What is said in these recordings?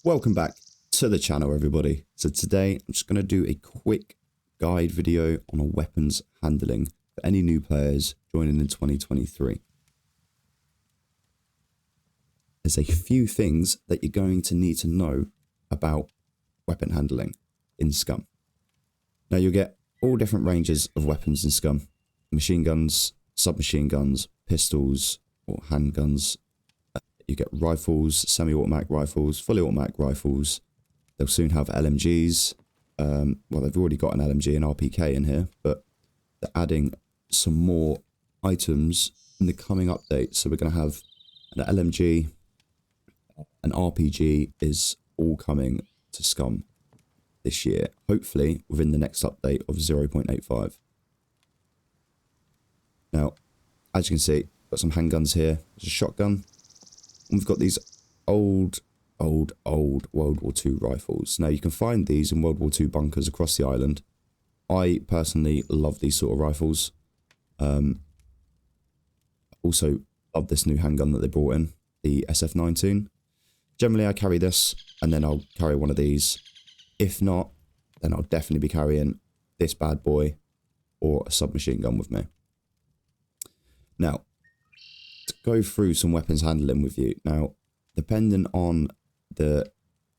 Welcome back to the channel, everybody. So today I'm just going to do a quick guide video on a weapons handling for any new players joining in 2023. There's a few things that you're going to need to know about weapon handling in Scum. Now you'll get all different ranges of weapons in Scum: machine guns, submachine guns, pistols or handguns. You get rifles, semi-automatic rifles, fully automatic rifles. They'll soon have LMGs. Well, they've already got an LMG and RPK in here, but they're adding some more items in the coming update. So we're going to have an LMG, an RPG is all coming to Scum this year, hopefully within the next update of 0.85. Now, as you can see, got some handguns here. There's a shotgun. And we've got these old World War II rifles. Now, you can find these in World War II bunkers across the island. I personally love these sort of rifles. Also, love this new handgun that they brought in, the SF-19. Generally, I carry this, and then I'll carry one of these. If not, then I'll definitely be carrying this bad boy or a submachine gun with me. Now, to go through some weapons handling with you. Now, depending on the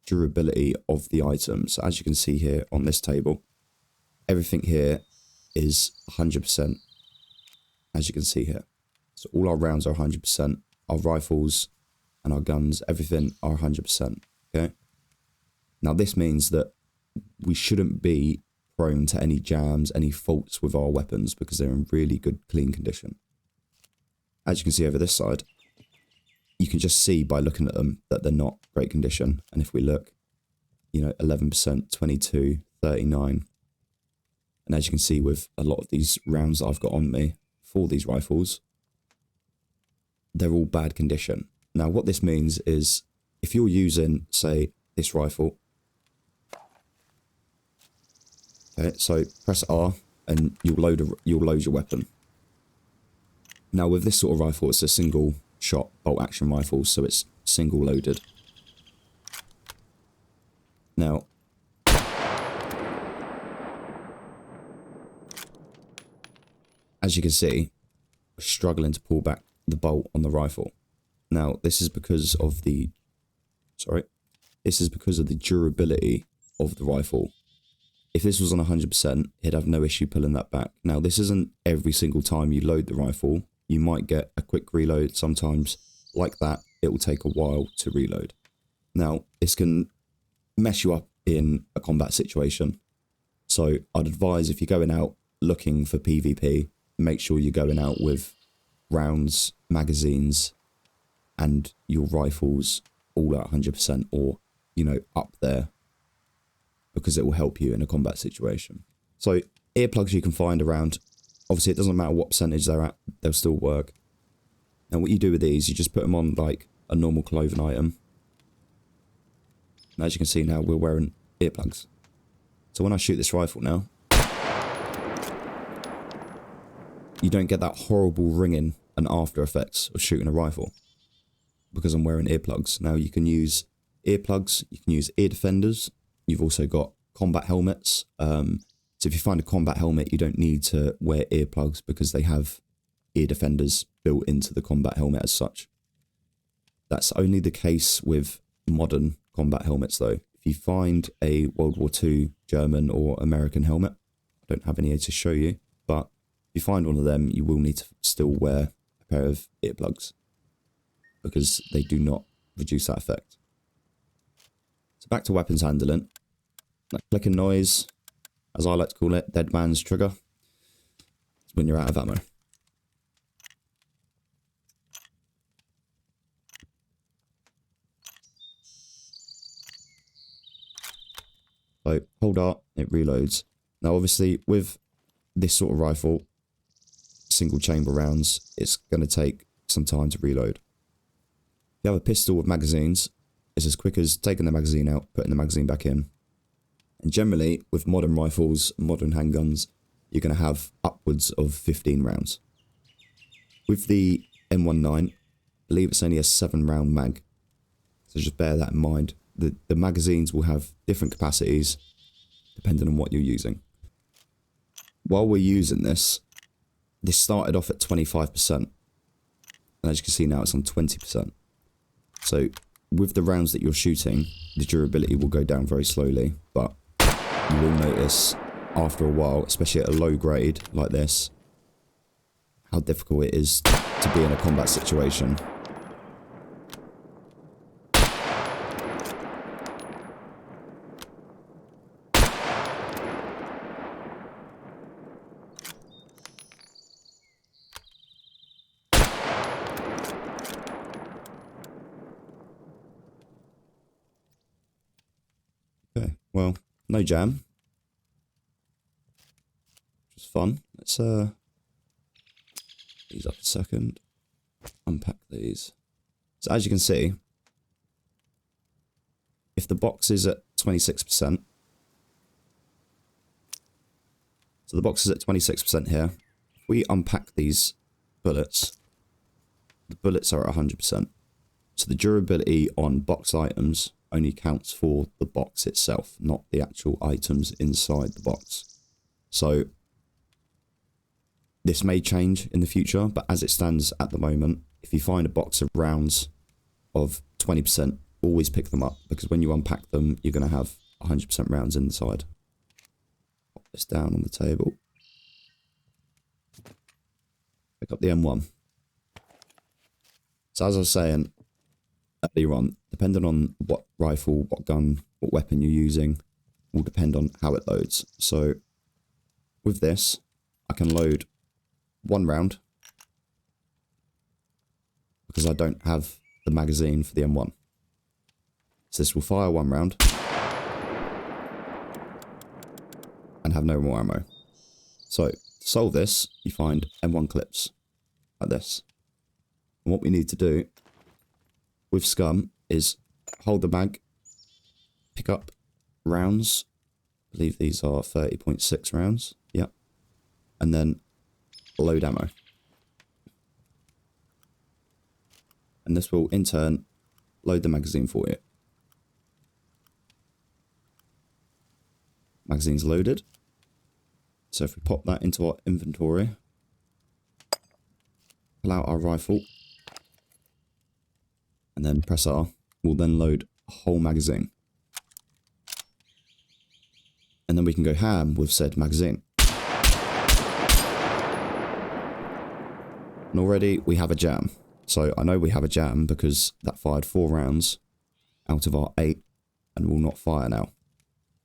durability of the items, as you can see here on this table, everything here is 100%, as you can see here. So all our rounds are 100%, our rifles and our guns, everything are 100%, okay? Now, this means that we shouldn't be prone to any jams, any faults with our weapons, because they're in really good, clean condition. As you can see over this side, you can just see by looking at them that they're not great condition. And if we look, 11%, 22, 39. And as you can see with a lot of these rounds that I've got on me for these rifles, they're all bad condition. Now, what this means is if you're using, say, this rifle, okay, so press R and you'll load your weapon. Now, with this sort of rifle, it's a single shot bolt action rifle, so it's single loaded. Now, as you can see, we're struggling to pull back the bolt on the rifle. Now, this is because of the durability of the rifle. If this was on 100%, it'd have no issue pulling that back. Now, this isn't every single time you load the rifle. You might get a quick reload. Sometimes, like that, it will take a while to reload. Now, this can mess you up in a combat situation. So, I'd advise if you're going out looking for PvP, make sure you're going out with rounds, magazines, and your rifles all at 100% or, up there, because it will help you in a combat situation. So, earplugs you can find around. Obviously, it doesn't matter what percentage they're at, they'll still work. And what you do with these, you just put them on like a normal clothing item. And as you can see now, we're wearing earplugs. So when I shoot this rifle now, you don't get that horrible ringing and after effects of shooting a rifle, because I'm wearing earplugs. Now, you can use earplugs, you can use ear defenders. You've also got combat helmets. So if you find a combat helmet, you don't need to wear earplugs because they have ear defenders built into the combat helmet as such. That's only the case with modern combat helmets though. If you find a World War II German or American helmet, I don't have any here to show you, but if you find one of them, you will need to still wear a pair of earplugs because they do not reduce that effect. So back to weapons handling. That clicking noise, as I like to call it, dead man's trigger, it's when you're out of ammo. So hold R, it reloads. Now obviously with this sort of rifle, single chamber rounds, it's going to take some time to reload. If you have a pistol with magazines, it's as quick as taking the magazine out, putting the magazine back in. And generally, with modern rifles, modern handguns, you're going to have upwards of 15 rounds. With the M19, I believe it's only a 7-round mag. So just bear that in mind the magazines will have different capacities depending on what you're using. While we're using this started off at 25%. And as you can see now, it's on 20%. So with the rounds that you're shooting, the durability will go down very slowly, but you will notice after a while, especially at a low grade like this, how difficult it is to be in a combat situation. Okay, well, no jam. Just fun. Let's these up a second. Unpack these. So as you can see, if the box is at 26%, so the box is at 26% here. If we unpack these bullets, the bullets are at 100%. So the durability on box items only counts for the box itself, not the actual items inside the box. So this may change in the future, but as it stands at the moment, if you find a box of rounds of 20%, always pick them up, because when you unpack them, you're going to have 100% rounds inside. Pop this down on the table. Pick up the M1. So as I was saying earlier on, depending on what rifle, what gun, what weapon you're using, will depend on how it loads. So with this, I can load one round because I don't have the magazine for the M1. So this will fire one round and have no more ammo. So to solve this, you find M1 clips like this. And what we need to do with Scum is hold the mag, pick up rounds. I believe these are 30.6 rounds. Yep. And then load ammo. And this will in turn load the magazine for you. Magazine's loaded. So if we pop that into our inventory, pull out our rifle, and then press R, we'll then load a whole magazine. And then we can go ham with said magazine. And already we have a jam. So I know we have a jam because that fired 4 rounds out of our 8 and will not fire now.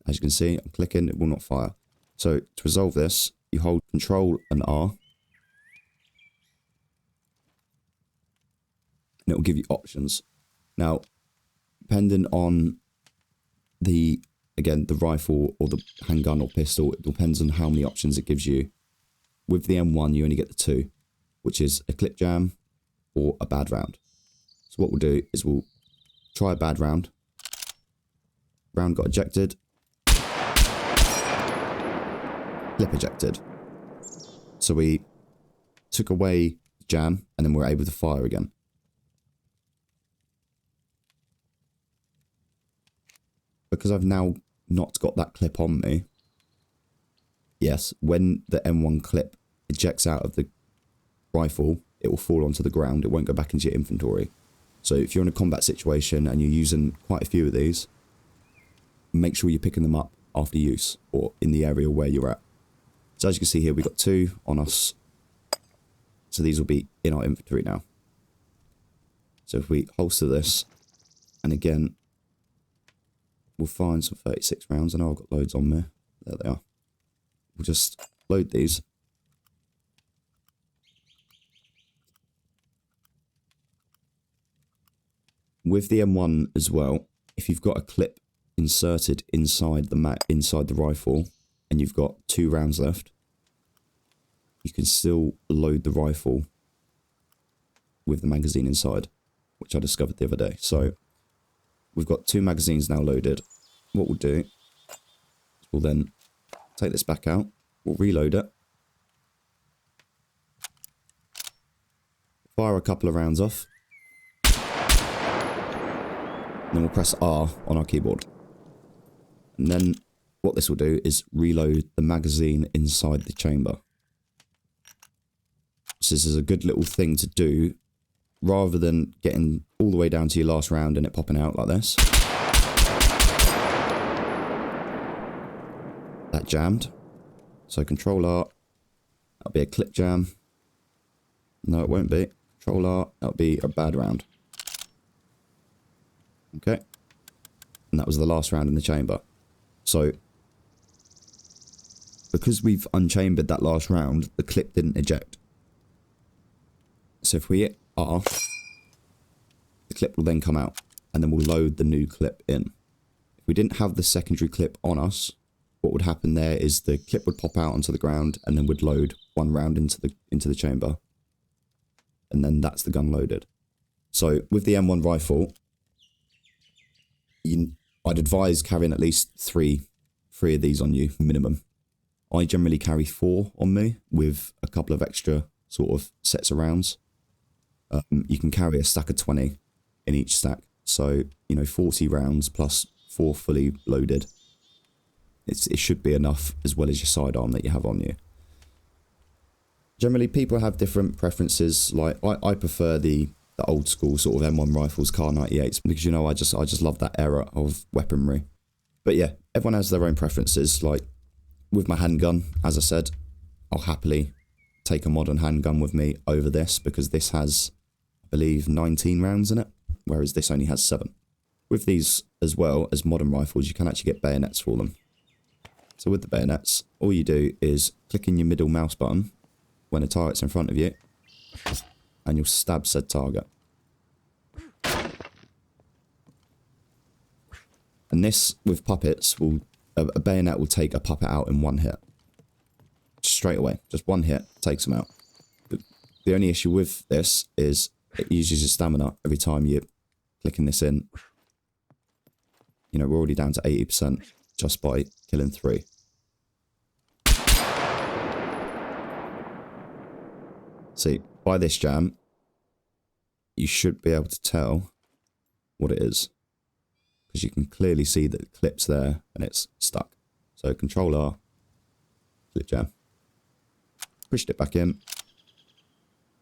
As you can see, I'm clicking, it will not fire. So to resolve this, you hold Control and R. And it will give you options. Now, depending on the rifle or the handgun or pistol, it depends on how many options it gives you. With the M1, you only get the 2, which is a clip jam or a bad round. So what we'll do is we'll try a bad round. Round got ejected. Clip ejected. So we took away the jam and then we're able to fire again. Because I've now not got that clip on me, yes, when the M1 clip ejects out of the rifle, it will fall onto the ground. It won't go back into your inventory. So if you're in a combat situation and you're using quite a few of these, make sure you're picking them up after use or in the area where you're at. So as you can see here, we've got 2 on us. So these will be in our inventory now. So if we holster this, and again, we'll find some 36 rounds. I know I've got loads on there. There they are. We'll just load these. With the M1 as well, if you've got a clip inserted inside the rifle and you've got 2 rounds left, you can still load the rifle with the magazine inside, which I discovered the other day. So we've got 2 magazines now loaded. What we'll do is we'll then take this back out, we'll reload it, fire a couple of rounds off. Then we'll press R on our keyboard. And then what this will do is reload the magazine inside the chamber. So this is a good little thing to do rather than getting all the way down to your last round and it popping out like this. That jammed. So Control R, that'll be a clip jam. No, it won't be. Control R, that'll be a bad round. Okay. And that was the last round in the chamber. So, because we've unchambered that last round, the clip didn't eject. So if we hit R, the clip will then come out, and then we'll load the new clip in. If we didn't have the secondary clip on us, what would happen there is the clip would pop out onto the ground, and then would load one round into the chamber. And then that's the gun loaded. So with the M1 rifle, I'd advise carrying at least three of these on you, minimum. I generally carry 4 on me with a couple of extra sort of sets of rounds. You can carry a stack of 20 in each stack. So, 40 rounds plus 4 fully loaded. It should be enough, as well as your sidearm that you have on you. Generally, people have different preferences. Like, I prefer the old school sort of M1 rifles, Kar 98s, because, I just love that era of weaponry. But yeah, everyone has their own preferences. Like, with my handgun, as I said, I'll happily take a modern handgun with me over this, because this has, I believe, 19 rounds in it, whereas this only has 7. With these, as well as modern rifles, you can actually get bayonets for them. So with the bayonets, all you do is click in your middle mouse button when a target's in front of you, and you'll stab said target. And this, with puppets, a bayonet will take a puppet out in one hit. Straight away. Just one hit takes them out. But the only issue with this is it uses your stamina every time you're clicking this in. We're already down to 80% just by killing 3. See, by this jam, you should be able to tell what it is, because you can clearly see that the clip's there and it's stuck. So Control R, clip jam, pushed it back in.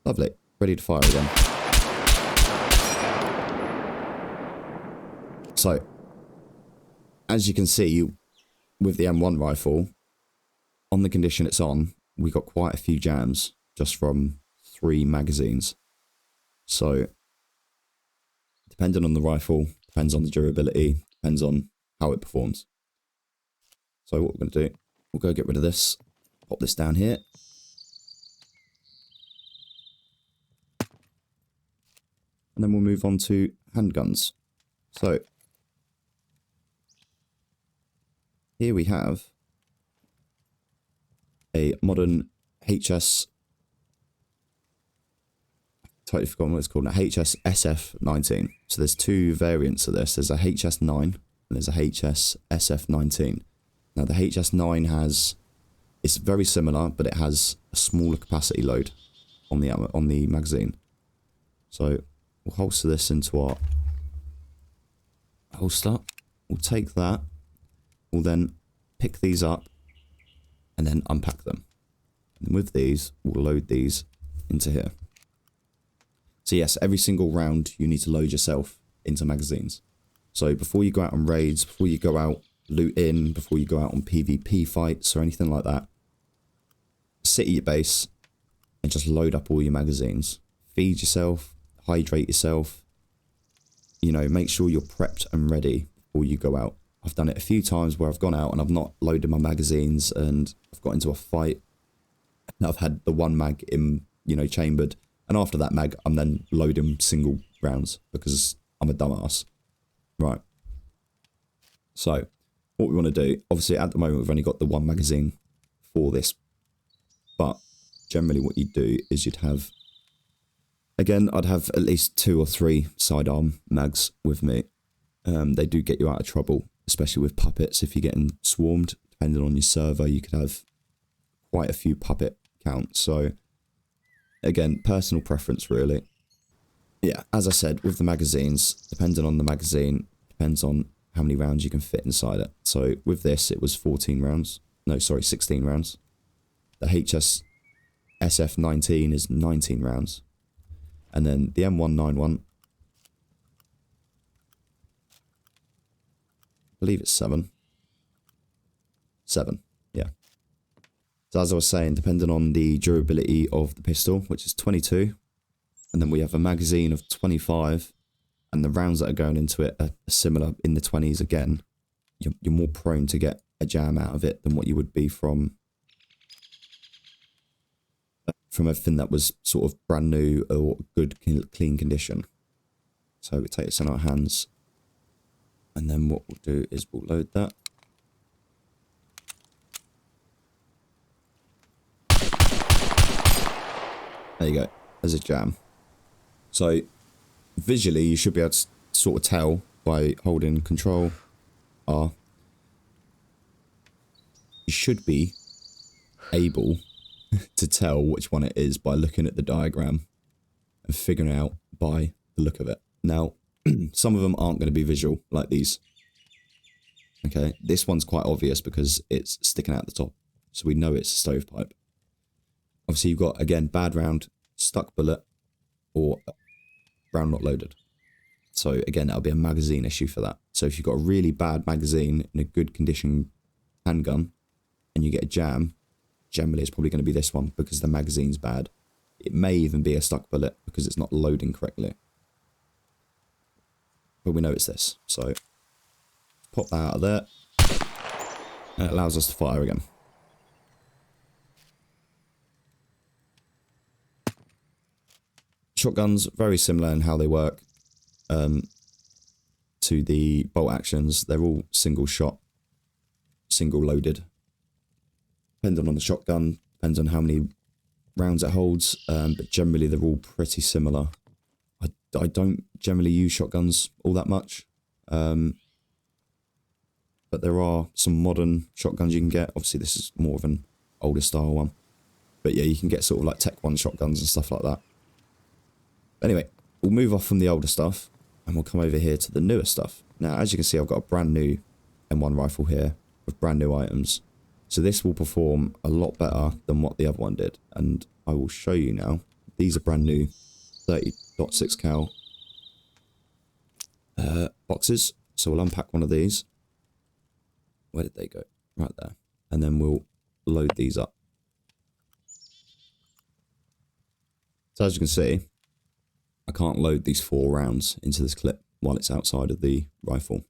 Lovely, ready to fire again. So, as you can see, with the M1 rifle, on the condition it's on, we got quite a few jams just from 3 magazines. So, depending on the rifle, depends on the durability, depends on how it performs. So what we're going to do, we'll go get rid of this, pop this down here. And then we'll move on to handguns. So, here we have a modern HS, totally forgotten what it's called now, HS SF19. So there's 2 variants of this. There's a HS9 and there's a HS SF19. Now the HS9 it's very similar, but it has a smaller capacity load on the magazine. So we'll holster this into our holster. We'll take that. We'll then pick these up and then unpack them. And with these, we'll load these into here. So yes, every single round you need to load yourself into magazines. So before you go out on raids, before you go out looting, before you go out on PvP fights or anything like that, sit at your base and just load up all your magazines. Feed yourself, hydrate yourself, make sure you're prepped and ready before you go out. I've done it a few times where I've gone out and I've not loaded my magazines and I've got into a fight and I've had the one mag in, chambered. And after that mag, I'm then loading single rounds because I'm a dumbass. Right. So, what we want to do, obviously at the moment we've only got the 1 magazine for this. But generally what you'd do is you'd have, again, I'd have at least 2 or 3 sidearm mags with me. They do get you out of trouble, especially with puppets. If you're getting swarmed, depending on your server, you could have quite a few puppet counts. So, again, personal preference, really. Yeah, as I said, with the magazines, depending on the magazine, depends on how many rounds you can fit inside it. So with this, it was 14 rounds. No, sorry, 16 rounds. The SF19 is 19 rounds. And then the M191, I believe it's 7. 7, yeah. So as I was saying, depending on the durability of the pistol, which is 22, and then we have a magazine of 25, and the rounds that are going into it are similar in the 20s again, you're more prone to get a jam out of it than what you would be from everything that was sort of brand new or good, clean condition. So we take this in our hands, and then what we'll do is we'll load that. There you go, there's a jam. So visually you should be able to sort of tell by holding Control R. You should be able to tell which one it is by looking at the diagram and figuring out by the look of it. Now, some of them aren't going to be visual like these. Okay, this one's quite obvious because it's sticking out the top, so we know it's a stovepipe. Obviously, you've got, again, bad round, stuck bullet, or round not loaded. So, again, that'll be a magazine issue for that. So, if you've got a really bad magazine in a good condition handgun, and you get a jam, generally it's probably going to be this one because the magazine's bad. It may even be a stuck bullet because it's not loading correctly. But we know it's this. So, pop that out of there. And it allows us to fire again. Shotguns, very similar in how they work to the bolt actions. They're all single shot, single loaded. Depending on the shotgun, depends on how many rounds it holds, but generally they're all pretty similar. I don't generally use shotguns all that much, but there are some modern shotguns you can get. Obviously this is more of an older style one, but yeah, you can get sort of like Tech 1 shotguns and stuff like that. Anyway, we'll move off from the older stuff and we'll come over here to the newer stuff. Now, as you can see, I've got a brand new M1 rifle here with brand new items. So this will perform a lot better than what the other one did. And I will show you now. These are brand new 30.6 cal boxes. So we'll unpack one of these. Where did they go? Right there. And then we'll load these up. So as you can see, I can't load these 4 rounds into this clip while it's outside of the rifle.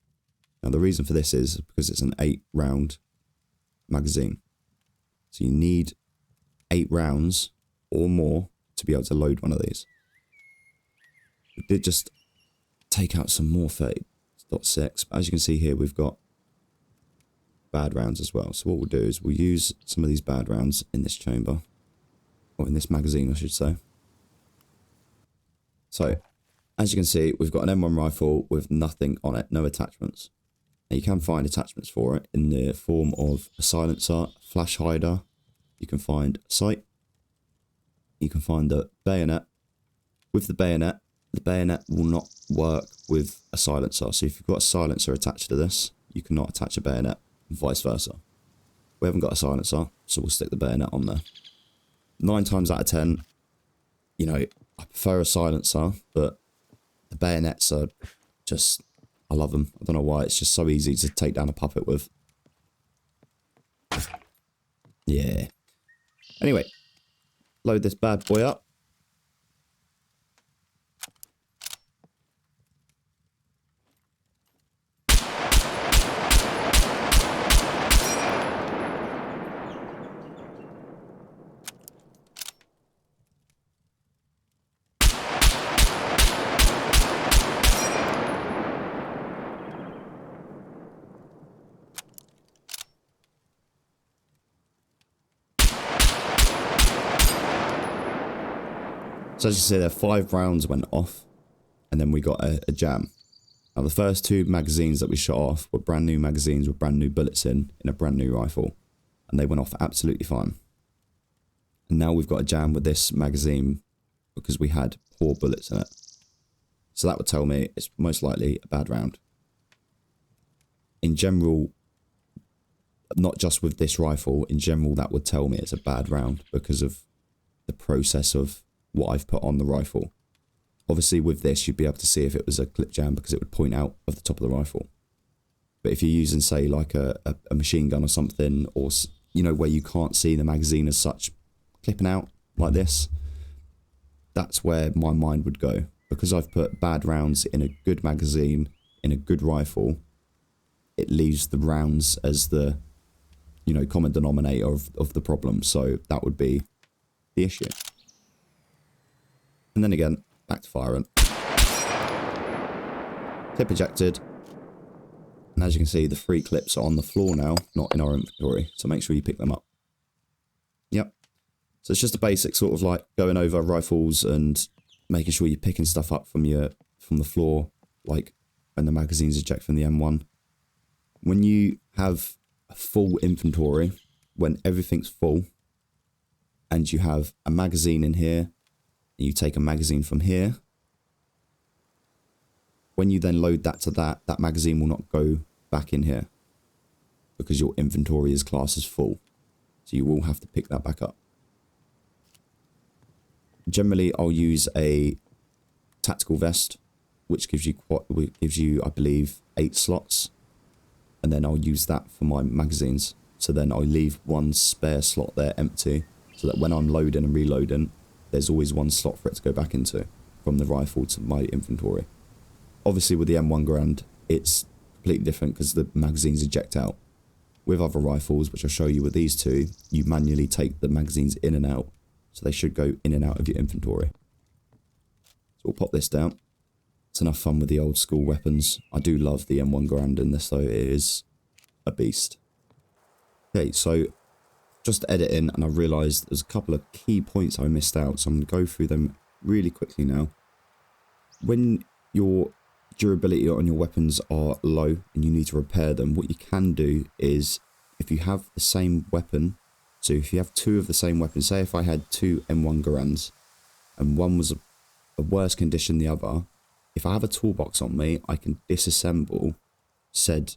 Now the reason for this is because it's an 8-round magazine. So you need 8 rounds or more to be able to load one of these. We did just take out some more 30.6. As you can see here, we've got bad rounds as well. So what we'll do is we'll use some of these bad rounds in this chamber, or in this magazine, I should say. So, as you can see, we've got an M1 rifle with nothing on it, no attachments. Now, you can find attachments for it in the form of a silencer, flash hider, you can find a sight, you can find the bayonet. With the bayonet will not work with a silencer. So if you've got a silencer attached to this, you cannot attach a bayonet, and vice versa. We haven't got a silencer, so we'll stick the bayonet on there. 9 times out of 10, you know, I prefer a silencer, but the bayonets are just, I love them. I don't know why, it's just so easy to take down a puppet with. Yeah. Anyway, load this bad boy up. So as you see there, 5 rounds went off, and then we got a jam. Now the first 2 magazines that we shot off were brand new magazines with brand new bullets in a brand new rifle, and they went off absolutely fine. And now we've got a jam with this magazine because we had poor bullets in it. So that would tell me it's most likely a bad round. in general, not just with this rifle, in general that would tell me it's a bad round because of the process of what I've put on the rifle. Obviously with this you'd be able to see if it was a clip jam because it would point out of the top of the rifle. But if you're using, say, like a machine gun or something, or, you know, where you can't see the magazine as such clipping out like this, that's where my mind would go. Because I've put bad rounds in a good magazine, in a good rifle, it leaves the rounds as the, you know, common denominator of the problem. So that would be the issue. And then again, back to firing. Clip ejected. And as you can see, the 3 clips are on the floor now, not in our inventory. So make sure you pick them up. Yep. So it's just a basic sort of like going over rifles and making sure you're picking stuff up from the floor, like when the magazine's eject from the M1. When you have a full inventory, when everything's full, and you have a magazine in here, and you take a magazine from here, when you then load that to that magazine will not go back in here because your inventory is classed as full. So you will have to pick that back up. Generally, I'll use a tactical vest, which gives you, I believe, 8 slots. And then I'll use that for my magazines. So then I'll leave one spare slot there empty so that when I'm loading and reloading, there's always one slot for it to go back into from the rifle to my inventory. Obviously with the M1 Garand, it's completely different because the magazines eject out. With other rifles, which I'll show you with these two, you manually take the magazines in and out. So they should go in and out of your inventory. So we'll pop this down. It's enough fun with the old school weapons. I do love the M1 Garand in this though, it is a beast. Okay, so just editing and I realised there's a couple of key points I missed out. So I'm going to go through them really quickly now. When your durability on your weapons are low and you need to repair them, what you can do is, if you have the same weapon, so if you have 2 of the same weapon, say if I had 2 M1 Garands and one was a worse condition than the other, if I have a toolbox on me, I can disassemble said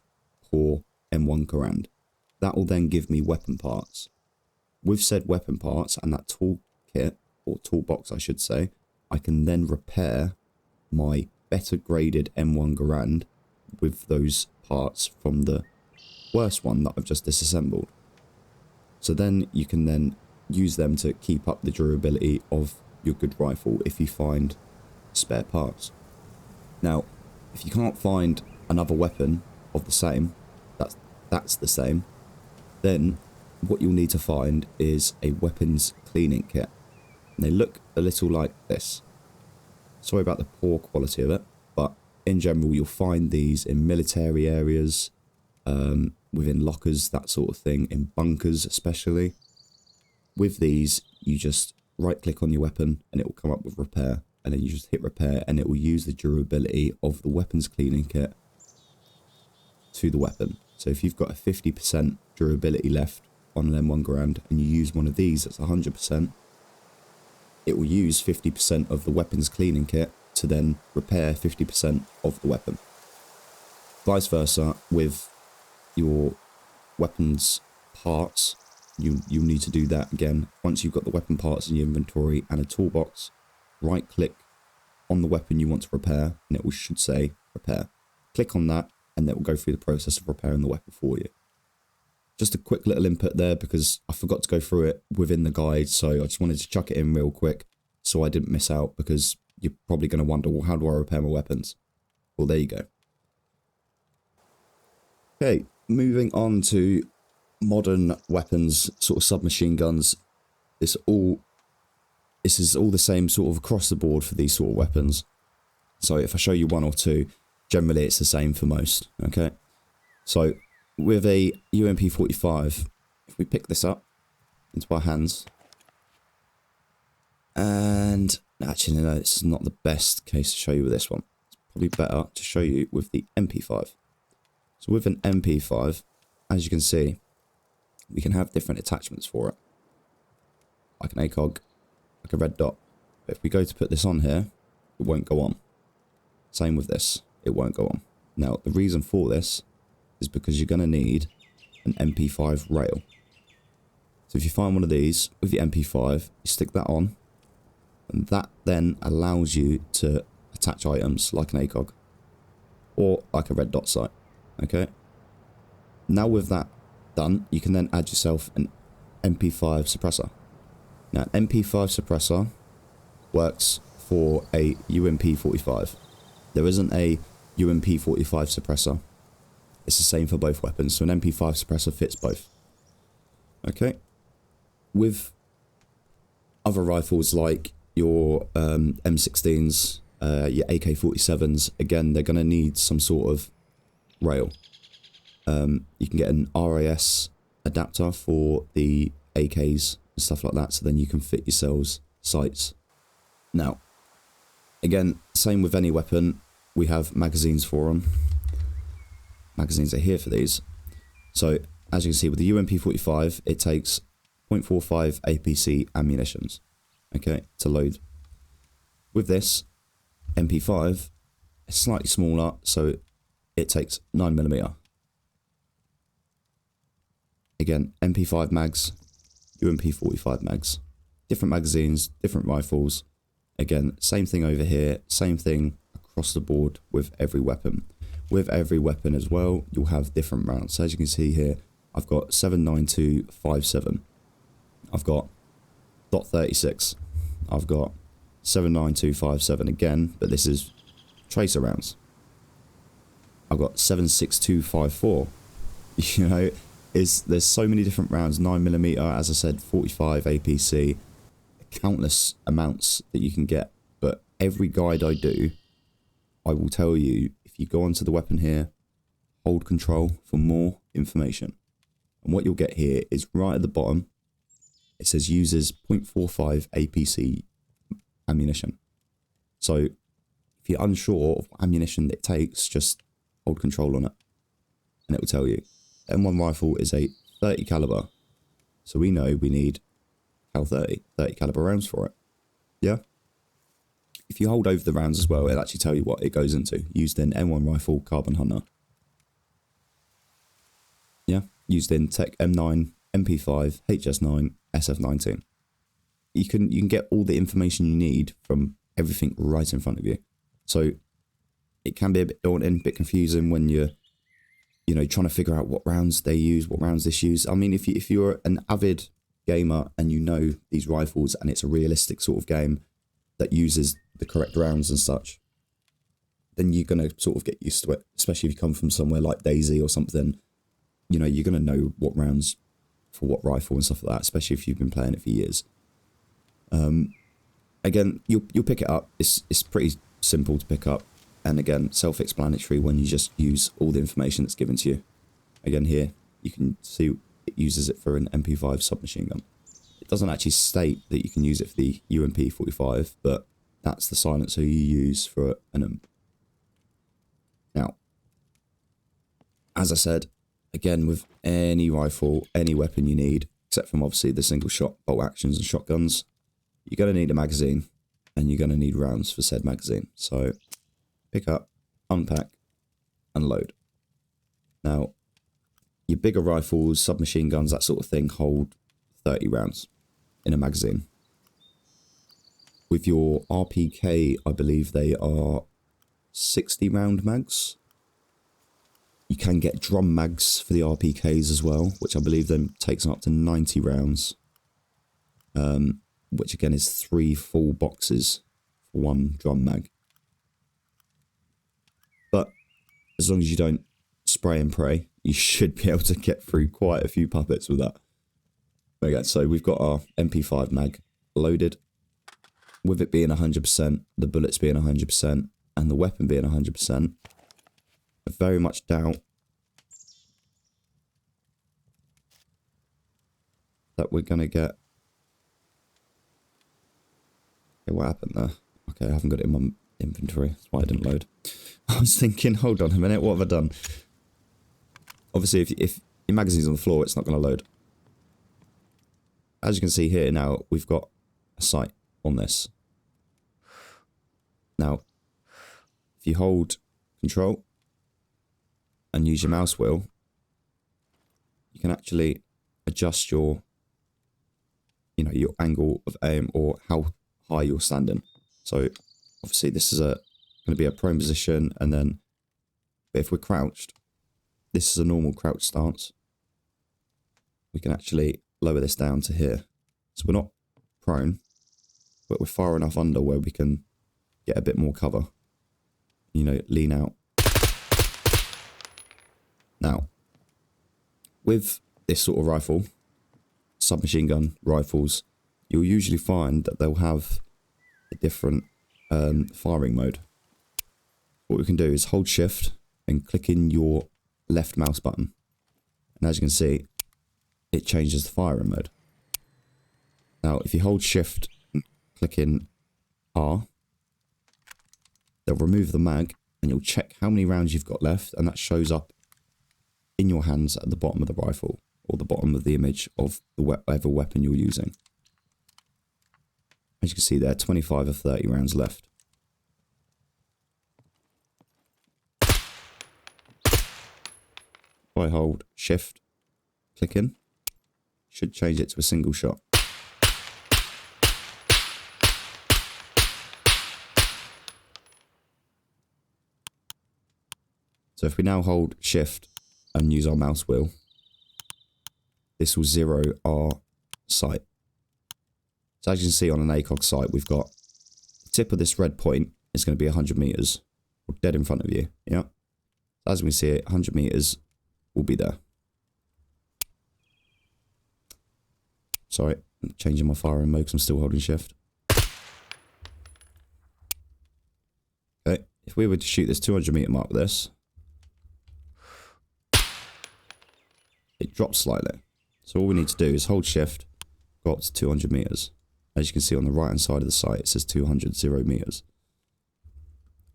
poor M1 Garand. That will then give me weapon parts. With said weapon parts and that toolkit, or toolbox I should say, I can then repair my better graded M1 Garand with those parts from the worst one that I've just disassembled. So then you can then use them to keep up the durability of your good rifle if you find spare parts. Now, if you can't find another weapon of the same, that's the same, then what you'll need to find is a weapons cleaning kit. And they look a little like this. Sorry about the poor quality of it, but in general you'll find these in military areas, within lockers, that sort of thing, in bunkers especially. With these, you just right click on your weapon and it will come up with repair, and then you just hit repair and it will use the durability of the weapons cleaning kit to the weapon. So if you've got a 50% durability left on an M1 Garand and you use one of these that's 100%, it will use 50% of the weapons cleaning kit to then repair 50% of the weapon. Vice versa with your weapons parts, you'll need to do that again. Once you've got the weapon parts in your inventory and a toolbox, right click on the weapon you want to repair and it should say repair. Click on that and it will go through the process of repairing the weapon for you. Just a quick little input there because I forgot to go through it within the guide, so I just wanted to chuck it in real quick so I didn't miss out, because you're probably going to wonder, well, how do I repair my weapons? Well, there you go. Okay, moving on to modern weapons, sort of submachine guns. This is all the same sort of across the board for these sort of weapons. So if I show you one or two, generally it's the same for most, okay? So with a UMP45, if we pick this up into our hands, and actually no, it's not the best case to show you with this one. It's probably better to show you with the MP5. So with an MP5, as you can see, we can have different attachments for it, like an ACOG, like a red dot. But if we go to put this on here, it won't go on. Same with this, it won't go on. Now the reason for this is because you're going to need an MP5 rail. So if you find one of these with your MP5, you stick that on, and that then allows you to attach items like an ACOG or like a red dot sight. Okay. Now with that done, you can then add yourself an MP5 suppressor. Now, an MP5 suppressor works for a UMP45. There isn't a UMP45 suppressor. It's the same for both weapons, so an MP5 suppressor fits both. Okay. With other rifles like your M16s, your AK-47s, again, they're going to need some sort of rail. You can get an RAS adapter for the AKs and stuff like that, so then you can fit yourselves sights. Now, again, same with any weapon, we have magazines for them. Magazines are here for these. So, as you can see, with the UMP45, it takes 0.45 APC ammunitions, okay, to load. With this MP5, it's slightly smaller, so it takes 9mm. Again, MP5 mags, UMP45 mags. Different magazines, different rifles. Again, same thing over here, same thing across the board with every weapon. With every weapon as well, you'll have different rounds. So as you can see here, I've got 7.9257. I've got .36. I've got 7.9257 again, but this is tracer rounds. I've got 7.6254. You know, there's so many different rounds. 9mm, as I said, 45 APC, countless amounts that you can get. But every guide I do, I will tell you, if you go onto the weapon here, hold control for more information. And what you'll get here is right at the bottom, it says uses 0.45 APC ammunition. So if you're unsure of what ammunition it takes, just hold control on it and it will tell you. M1 rifle is a 30 caliber, so we know we need Cal 30 caliber rounds for it. Yeah. If you hold over the rounds as well, it'll actually tell you what it goes into. Used in M1 rifle, Carbon Hunter. Yeah. Used in Tech M9, MP5, HS9, SF19. You can get all the information you need from everything right in front of you. So it can be a bit daunting, a bit confusing when you're, you know, trying to figure out what rounds they use, what rounds this use. I mean, if you're an avid gamer and you know these rifles and it's a realistic sort of game that uses the correct rounds and such, then you're going to sort of get used to it, especially if you come from somewhere like DayZ or something. You know, you're going to know what rounds for what rifle and stuff like that, especially if you've been playing it for years. Again, you'll pick it up. It's pretty simple to pick up. And again, self-explanatory when you just use all the information that's given to you. Again, here, you can see it uses it for an MP5 submachine gun. It doesn't actually state that you can use it for the UMP45, but that's the silencer you use for an Now, as I said, again, with any rifle, any weapon you need, except from obviously the single shot bolt actions and shotguns, you're going to need a magazine and you're going to need rounds for said magazine. So pick up, unpack, and load. Now, your bigger rifles, submachine guns, that sort of thing, hold 30 rounds in a magazine. With your RPK, I believe they are 60 round mags. You can get drum mags for the RPKs as well, which I believe then takes up to 90 rounds. Which again is 3 full boxes for one drum mag. But as long as you don't spray and pray, you should be able to get through quite a few puppets with that. Okay, so we've got our MP5 mag loaded. With it being 100%, the bullets being 100%, and the weapon being 100%, I very much doubt that we're going to get... Okay, what happened there? Okay, I haven't got it in my inventory. That's why it didn't load. I was thinking, hold on a minute, what have I done? Obviously, if your magazine's on the floor, it's not going to load. As you can see here now, we've got a sight on this. Now, if you hold control and use your mouse wheel, you can actually adjust your, you know, your angle of aim or how high you're standing. So obviously this is going to be a prone position, and then if we're crouched, this is a normal crouch stance. We can actually lower this down to here. So we're not prone, but we're far enough under where we can get a bit more cover. You know, lean out. Now, with this sort of rifle, submachine gun rifles, you'll usually find that they'll have a different firing mode. What we can do is hold shift and click in your left mouse button. And as you can see, it changes the firing mode. Now, if you hold shift and click in R, they'll remove the mag and you'll check how many rounds you've got left, and that shows up in your hands at the bottom of the rifle, or the bottom of the image of the whatever weapon you're using. As you can see there, 25 of 30 rounds left. If I hold shift, click in, should change it to a single shot. So if we now hold shift and use our mouse wheel, this will zero our sight. So as you can see on an ACOG sight, we've got the tip of this red point is going to be 100 meters, or dead in front of you. Yeah. As we see it, 100 meters will be there. Sorry, I'm changing my firing mode because I'm still holding shift. Okay, if we were to shoot this 200 meter mark with this, it drops slightly. So all we need to do is hold shift, go up to 200 meters. As you can see on the right hand side of the sight, it says 200 meters.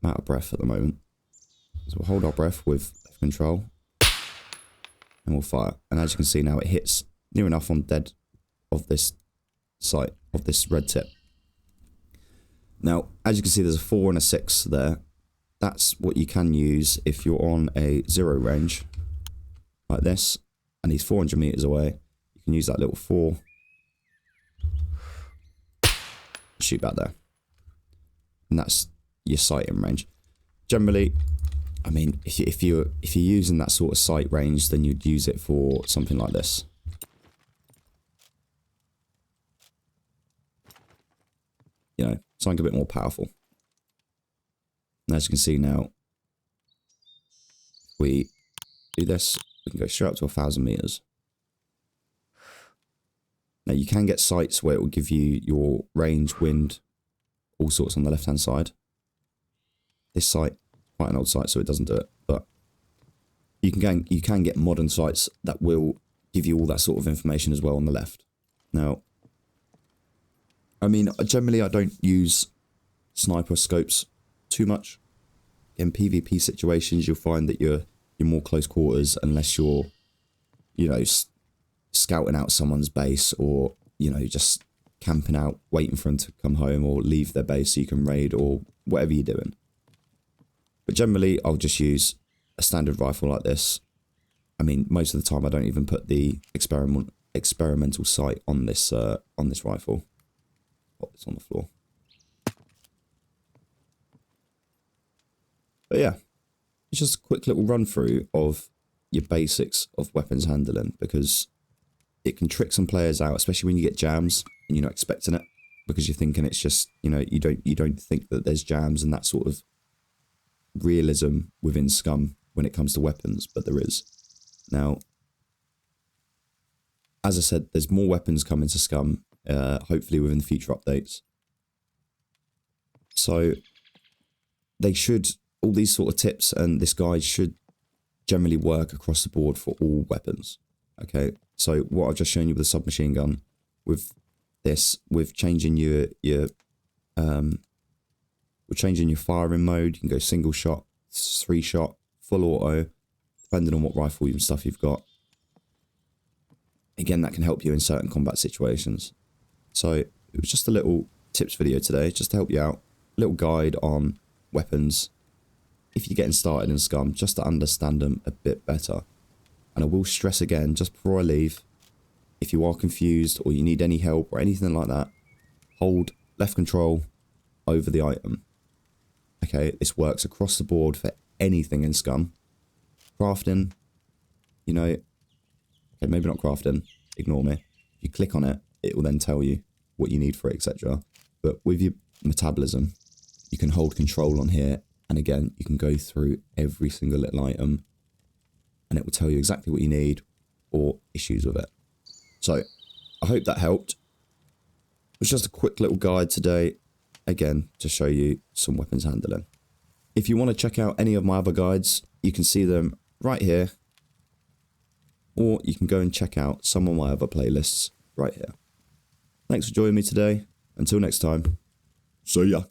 I'm out of breath at the moment. So we'll hold our breath with left control and we'll fire. And as you can see now, it hits near enough on dead of this sight, of this red tip. Now, as you can see, there's a 4 and a 6 there. That's what you can use if you're on a 0 range, like this, and he's 400 meters away. You can use that little 4, shoot back there, and that's your sighting range. Generally, I mean, if you're using that sort of sight range, then you'd use it for something like this. You know, something a bit more powerful. And as you can see now, if we do this, we can go straight up to 1,000 meters. Now you can get sights where it will give you your range, wind, all sorts on the left hand side. This sight, quite an old sight, so it doesn't do it, but you can get modern sights that will give you all that sort of information as well on the left. Now, I mean, generally I don't use sniper scopes too much. In PvP situations, you'll find that you're more close quarters unless you're, you know, scouting out someone's base, or, you know, just camping out, waiting for them to come home or leave their base so you can raid, or whatever you're doing. But generally, I'll just use a standard rifle like this. I mean, most of the time I don't even put the experimental sight on this rifle. Put this on the floor. But yeah, it's just a quick little run through of your basics of weapons handling, because it can trick some players out, especially when you get jams and you're not expecting it, because you're thinking it's just, you know, you don't think that there's jams and that sort of realism within Scum when it comes to weapons, but there is. Now, as I said, there's more weapons coming to Scum, hopefully within the future updates. So they should, all these sort of tips and this guide should generally work across the board for all weapons. Okay, so what I've just shown you with the submachine gun, with this, with changing we're changing your firing mode. You can go single shot, 3 shot, full auto, depending on what rifle and stuff you've got. Again, that can help you in certain combat situations. So it was just a little tips video today, just to help you out. A little guide on weapons. if you're getting started in Scum, just to understand them a bit better. And I will stress again, just before I leave, if you are confused or you need any help or anything like that, hold left control over the item. Okay, this works across the board for anything in Scum. Crafting, you know, okay, maybe not crafting, ignore me. If you click on it, it will then tell you what you need for it, etc. But with your metabolism, you can hold control on here, and again, you can go through every single little item, and it will tell you exactly what you need or issues with it. So, I hope that helped. It was just a quick little guide today, again, to show you some weapons handling. If you want to check out any of my other guides, you can see them right here, or you can go and check out some of my other playlists right here. Thanks for joining me today. Until next time, see ya.